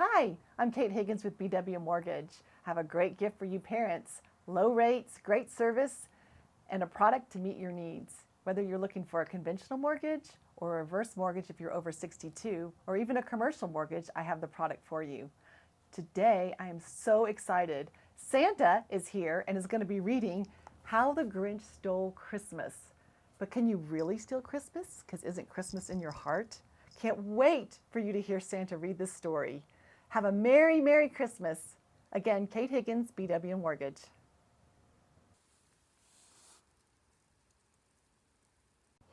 Hi, I'm Kate Higgens with BW Mortgage. I have a great gift for you parents. Low rates, great service, and a product to meet your needs. Whether you're looking for a conventional mortgage or a reverse mortgage if you're over 62, or even a commercial mortgage, I have the product for you. Today, I am so excited. Santa is here and is going to be reading How the Grinch Stole Christmas. But can you really steal Christmas? Because isn't Christmas in your heart? Can't wait for you to hear Santa read this story. Have a Merry, Merry Christmas. Again, Kate Higgins, BW Mortgage.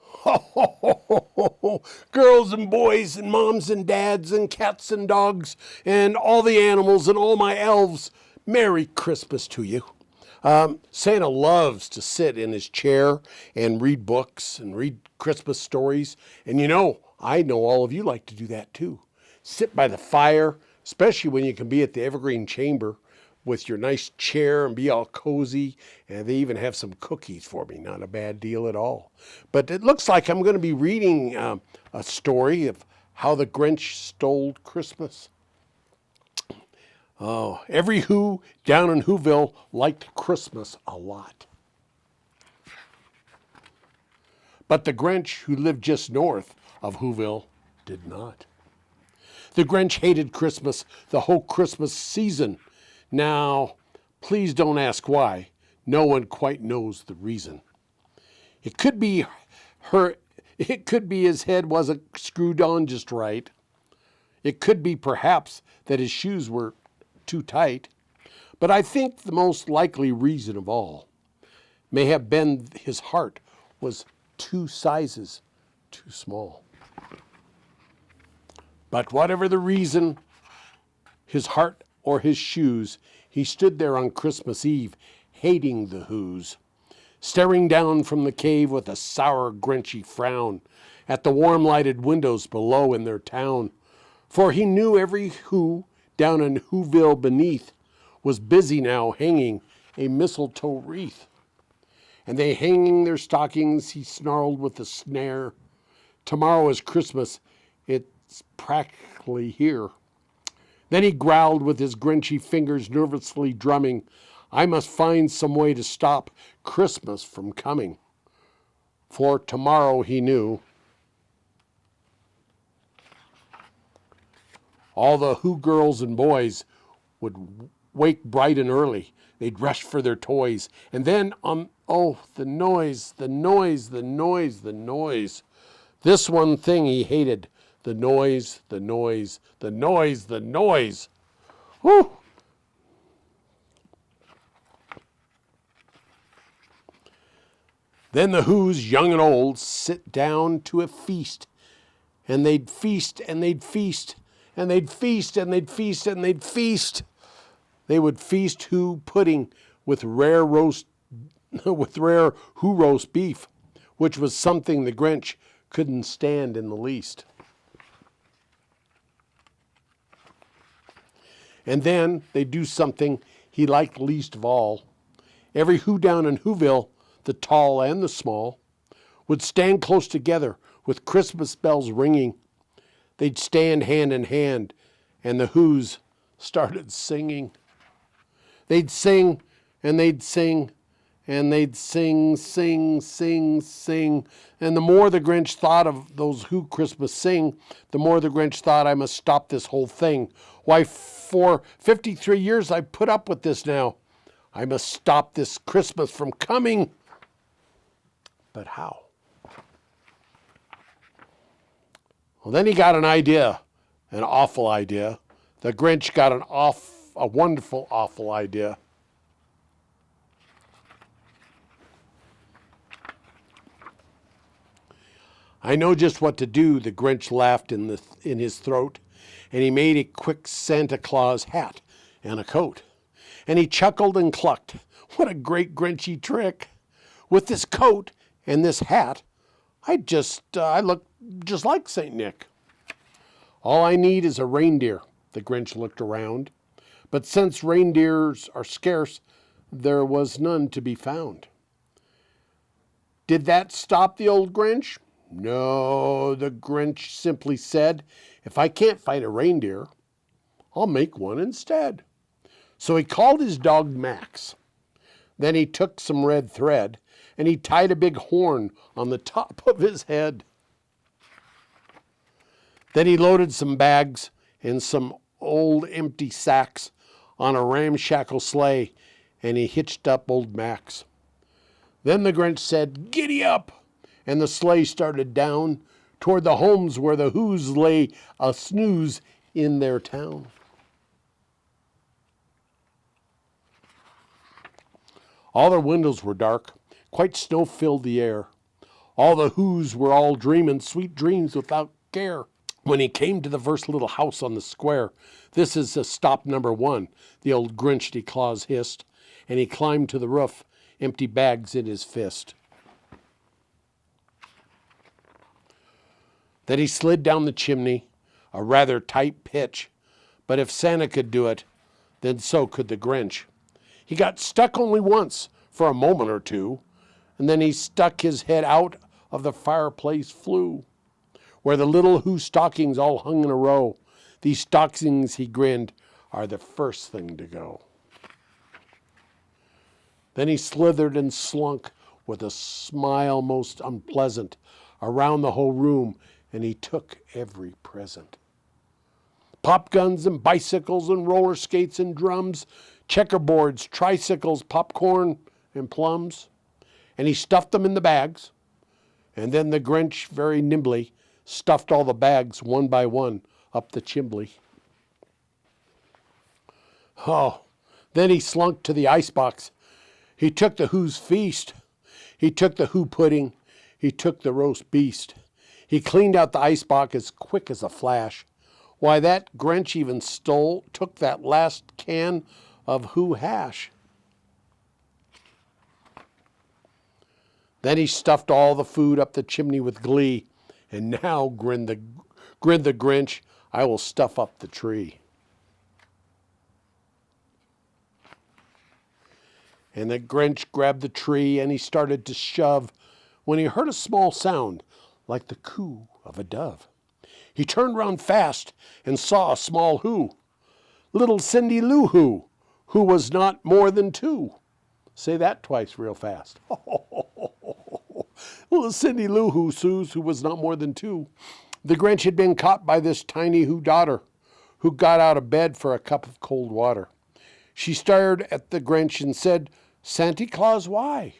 Ho, ho, ho, ho, ho, ho. Girls and boys and moms and dads and cats and dogs and all the animals and all my elves, Merry Christmas to you. Santa loves to sit in his chair and read books and read Christmas stories. And I know all of you like to do that too. Sit by the fire, especially when you can be at the Evergreen chamber with your nice chair and be all cozy. And they even have some cookies for me. Not a bad deal at all. But it looks like I'm going to be reading a story of how the Grinch stole Christmas. Oh, every Who down in Whoville liked Christmas a lot. But the Grinch who lived just north of Whoville did not. The Grinch hated Christmas the whole Christmas season. Now, please don't ask why. No one quite knows the reason. It could be his head wasn't screwed on just right. It could be perhaps that his shoes were too tight. But I think the most likely reason of all may have been his heart was 2 sizes too small. But whatever the reason, his heart or his shoes, he stood there on Christmas Eve, hating the Whos, staring down from the cave with a sour, grinchy frown at the warm-lighted windows below in their town. For he knew every Who down in Whoville beneath was busy now hanging a mistletoe wreath. And they hanging their stockings, he snarled with a snare. Tomorrow is Christmas, it's practically here. Then he growled with his grinchy fingers nervously drumming, I must find some way to stop Christmas from coming. For tomorrow, he knew, all the Who girls and boys would wake bright and early. They'd rush for their toys. And then, the noise, the noise, the noise, the noise. This one thing he hated, the noise, the noise, the noise, the noise. Whew! Then the Whos, young and old, sit down to a feast. And they'd feast, and they'd feast, and they'd feast, and they'd feast, and they'd feast. They would feast Who pudding with rare Who roast beef, which was something the Grinch couldn't stand in the least. And then they'd do something he liked least of all. Every Who down in Whoville, the tall and the small, would stand close together with Christmas bells ringing. They'd stand hand in hand, and the Whos started singing. They'd sing, and they'd sing, and they'd sing, sing, sing, sing. And the more the Grinch thought of those Who Christmas sing, the more the Grinch thought, I must stop this whole thing. Why, for 53 years I've put up with this now. I must stop this Christmas from coming. But how? Well, then he got an idea, an awful idea. The Grinch got a wonderful, awful idea. I know just what to do, the Grinch laughed in his throat, and he made a quick Santa Claus hat and a coat. And he chuckled and clucked. What a great Grinchy trick. With this coat and this hat, I look just like St. Nick. All I need is a reindeer, the Grinch looked around. But since reindeers are scarce, there was none to be found. Did that stop the old Grinch? No, the Grinch simply said, if I can't fight a reindeer, I'll make one instead. So he called his dog Max. Then he took some red thread and he tied a big horn on the top of his head. Then he loaded some bags and some old empty sacks on a ramshackle sleigh, and he hitched up old Max. Then the Grinch said, "Giddy up!" and the sleigh started down toward the homes where the Who's lay a snooze in their town. All their windows were dark, quite snow filled the air. All the Who's were all dreaming sweet dreams without care. When he came to the first little house on the square, "This is stop number 1, the old Grinchy Claus hissed, and he climbed to the roof, empty bags in his fist. Then he slid down the chimney, a rather tight pitch, but if Santa could do it, then so could the Grinch. He got stuck only once, for a moment or two, and then he stuck his head out of the fireplace flue, where the little Who stockings all hung in a row. These stockings, he grinned, are the first thing to go. Then he slithered and slunk with a smile most unpleasant around the whole room, and he took every present. Pop guns and bicycles and roller skates and drums, checkerboards, tricycles, popcorn and plums. And he stuffed them in the bags. And then the Grinch very nimbly stuffed all the bags one by one up the chimbley. Oh, then he slunk to the icebox. He took the Who's feast. He took the Who pudding. He took the roast beast. He cleaned out the icebox as quick as a flash. Why, that Grinch even took that last can of Who hash. Then he stuffed all the food up the chimney with glee. And now, grinned the Grinch, I will stuff up the tree. And the Grinch grabbed the tree and he started to shove when he heard a small sound like the coo of a dove. He turned round fast and saw a small Who, little Cindy Lou Who was not more than 2. Say that twice real fast. Little Cindy Lou who was not more than 2. The Grinch had been caught by this tiny Who daughter, who got out of bed for a cup of cold water. She stared at the Grinch and said, "Santa Claus, why?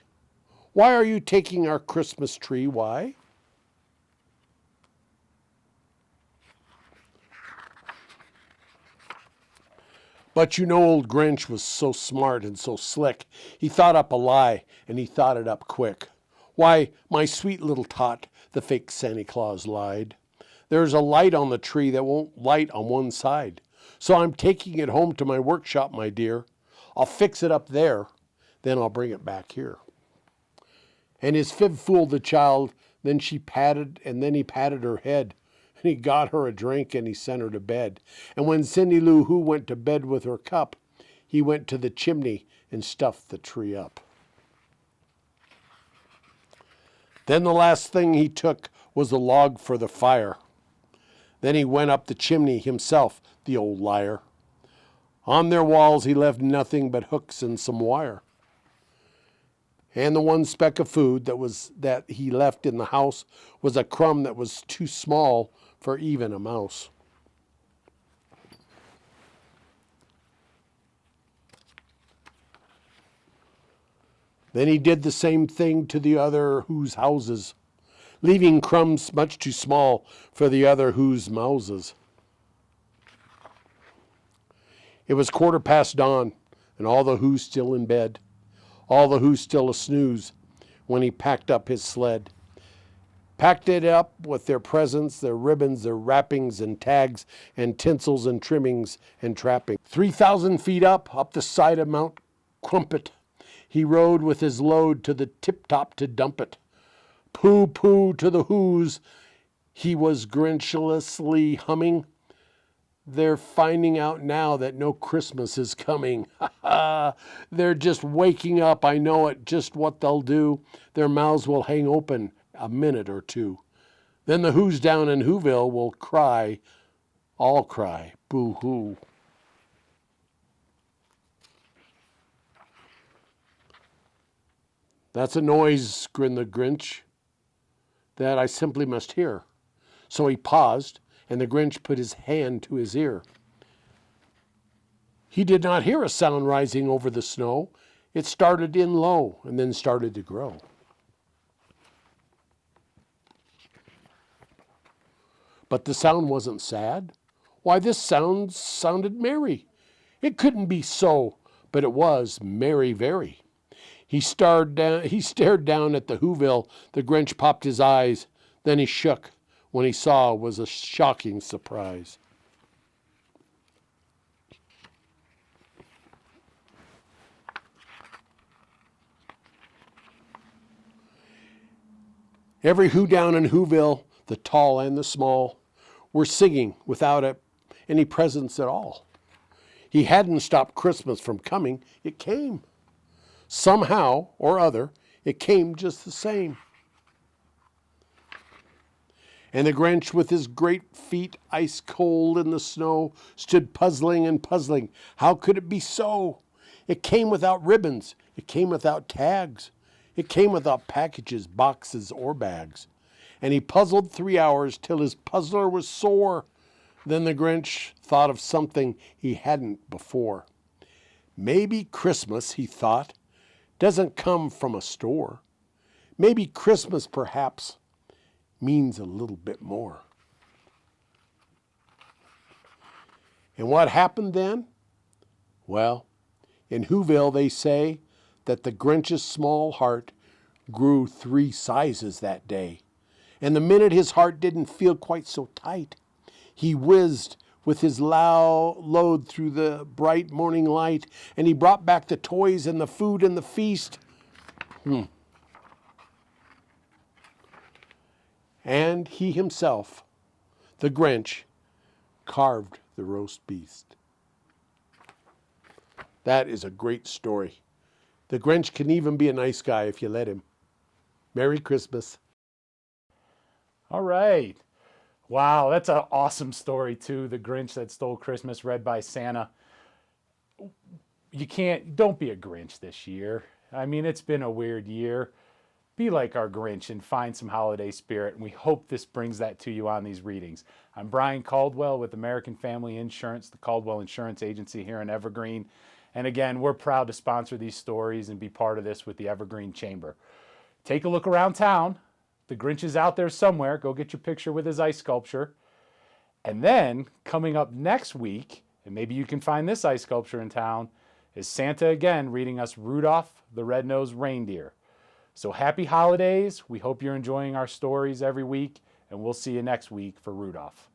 Why are you taking our Christmas tree? Why?" But you know old Grinch was so smart and so slick, he thought up a lie, and he thought it up quick. "Why, my sweet little tot," the fake Santa Claus lied, "there's a light on the tree that won't light on one side. So I'm taking it home to my workshop, my dear. I'll fix it up there, then I'll bring it back here." And his fib fooled the child, then he patted her head. And he got her a drink and he sent her to bed. And when Cindy Lou Who went to bed with her cup, he went to the chimney and stuffed the tree up. Then the last thing he took was a log for the fire. Then he went up the chimney himself, the old liar. On their walls he left nothing but hooks and some wire. And the one speck of food that he left in the house was a crumb that was too small for even a mouse. Then he did the same thing to the other Who's houses, leaving crumbs much too small for the other Who's mouses. It was 1/4 dawn, and all the Who's still in bed, all the Who's still a snooze, when he packed up his sled. Packed it up with their presents, their ribbons, their wrappings and tags and tinsels and trimmings and trappings. 3,000 feet up the side of Mount Crumpet, he rode with his load to the tip-top to dump it. Pooh-pooh to the Who's, he was Grinchlessly humming. They're finding out now that no Christmas is coming. They're just waking up, I know it, just what they'll do. Their mouths will hang open a minute or two. Then the Who's down in Whoville will cry, all cry, boo-hoo. That's a noise, grinned the Grinch, that I simply must hear. So he paused, and the Grinch put his hand to his ear. He did not hear a sound rising over the snow. It started in low and then started to grow. But the sound wasn't sad. Why, this sound sounded merry. It couldn't be so, but it was merry very. He stared down at the Whoville. The Grinch popped his eyes. Then he shook. When he saw was a shocking surprise. Every who down in Whoville, the tall and the small, were singing without any presents at all. He hadn't stopped Christmas from coming. It came. Somehow or other, it came just the same. And the Grinch, with his great feet ice cold in the snow, stood puzzling and puzzling. How could it be so? It came without ribbons. It came without tags. It came without packages, boxes, or bags. And he puzzled 3 hours till his puzzler was sore. Then the Grinch thought of something he hadn't before. Maybe Christmas, he thought, doesn't come from a store. Maybe Christmas, perhaps, means a little bit more. And what happened then? Well, in Whoville they say that the Grinch's small heart grew 3 sizes that day. And the minute his heart didn't feel quite so tight, he whizzed with his load through the bright morning light, and he brought back the toys and the food and the feast. And he himself, the Grinch, carved the roast beast. That is a great story. The Grinch can even be a nice guy if you let him. Merry Christmas. All right. Wow, that's an awesome story too. The Grinch That Stole Christmas, read by Santa. Don't be a Grinch this year. I mean, it's been a weird year. Be like our Grinch and find some holiday spirit, and we hope this brings that to you on these readings. I'm Brian Caldwell with American Family Insurance, the Caldwell Insurance Agency here in Evergreen. And again, we're proud to sponsor these stories and be part of this with the Evergreen Chamber. Take a look around town. The Grinch is out there somewhere. Go get your picture with his ice sculpture. And then, coming up next week, and maybe you can find this ice sculpture in town, is Santa again reading us Rudolph the Red-Nosed Reindeer. So happy holidays. We hope you're enjoying our stories every week, and we'll see you next week for Rudolph.